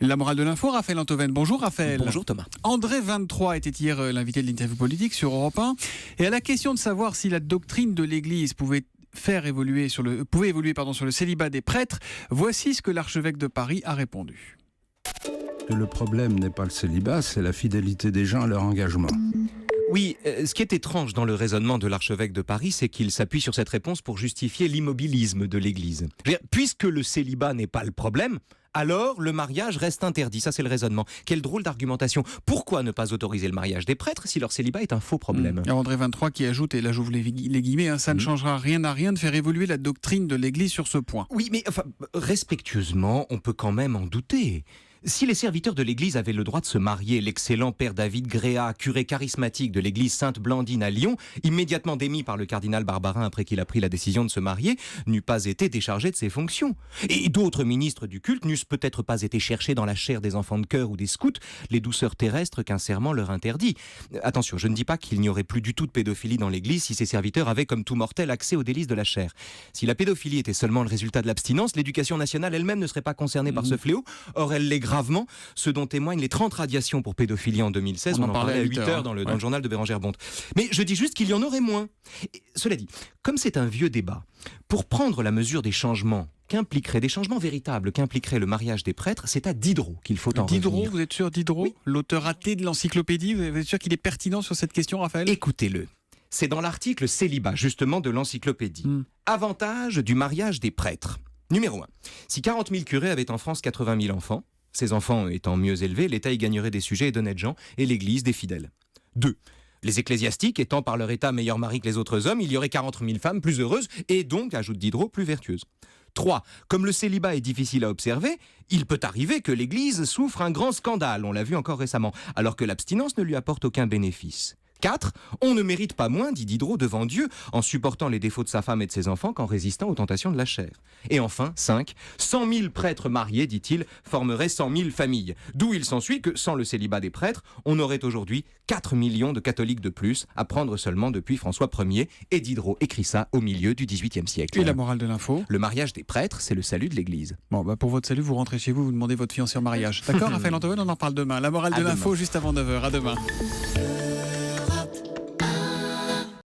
La morale de l'info, Raphaël Antoven. Bonjour Raphaël. Bonjour Thomas. André 23 était hier l'invité de l'interview politique sur Europe 1. Et à la question de savoir si la doctrine de l'Église pouvait évoluer sur le célibat des prêtres, voici ce que l'archevêque de Paris a répondu. Le problème n'est pas le célibat, c'est la fidélité des gens à leur engagement. Oui, ce qui est étrange dans le raisonnement de l'archevêque de Paris, c'est qu'il s'appuie sur cette réponse pour justifier l'immobilisme de l'Église. Je veux dire, puisque le célibat n'est pas le problème, alors le mariage reste interdit. Ça, c'est le raisonnement. Quelle drôle d'argumentation. Pourquoi ne pas autoriser le mariage des prêtres si leur célibat est un faux problème ? Et André 23 qui ajoute, et là j'ouvre les guillemets, ça ne changera rien à rien de faire évoluer la doctrine de l'Église sur ce point. Oui, mais enfin, respectueusement, on peut quand même en douter. Si les serviteurs de l'Église avaient le droit de se marier, l'excellent père David Gréa, curé charismatique de l'Église Sainte-Blandine à Lyon, immédiatement démis par le cardinal Barbarin après qu'il a pris la décision de se marier, n'eût pas été déchargé de ses fonctions. Et d'autres ministres du culte n'eussent peut-être pas été chercher dans la chair des enfants de chœur ou des scouts les douceurs terrestres qu'un serment leur interdit. Attention, je ne dis pas qu'il n'y aurait plus du tout de pédophilie dans l'Église si ses serviteurs avaient, comme tout mortel, accès aux délices de la chair. Si la pédophilie était seulement le résultat de l'abstinence, l'éducation nationale elle-même ne serait pas concernée par ce fléau. Or, elle l'est gravement, ce dont témoignent les 30 radiations pour pédophilie en 2016. On en parlait à 8h dans le journal de Bérengère Bonte. Mais je dis juste qu'il y en aurait moins. Et, cela dit, comme c'est un vieux débat, pour prendre la mesure des changements des changements véritables qu'impliquerait le mariage des prêtres, c'est à Diderot qu'il faut en revenir. Vous êtes sûr, Diderot, oui. L'auteur athée de l'encyclopédie, vous êtes sûr qu'il est pertinent sur cette question, Raphaël ? Écoutez-le. C'est dans l'article célibat, justement, de l'encyclopédie. Avantage du mariage des prêtres. Numéro 1. Si 40 000 curés avaient en France 80 000 enfants, ces enfants étant mieux élevés, l'État y gagnerait des sujets et d'honnêtes gens, et l'Église des fidèles. 2. Les ecclésiastiques étant par leur état meilleurs maris que les autres hommes, il y aurait 40 000 femmes plus heureuses, et donc, ajoute Diderot, plus vertueuses. 3. Comme le célibat est difficile à observer, il peut arriver que l'Église souffre un grand scandale, on l'a vu encore récemment, alors que l'abstinence ne lui apporte aucun bénéfice. 4. On ne mérite pas moins, dit Diderot, devant Dieu, en supportant les défauts de sa femme et de ses enfants qu'en résistant aux tentations de la chair. Et enfin, 5. 100 000 prêtres mariés, dit-il, formeraient 100 000 familles. D'où il s'ensuit que, sans le célibat des prêtres, on aurait aujourd'hui 4 millions de catholiques de plus, à prendre seulement depuis François Ier, et Diderot écrit ça au milieu du XVIIIe siècle. Et la morale de l'info ? Le mariage des prêtres, c'est le salut de l'Église. Bon, pour votre salut, vous rentrez chez vous, vous demandez votre fiancé en mariage. D'accord, Raphaël Antoven, on en parle demain. La morale de l'info, juste avant 9h. À demain.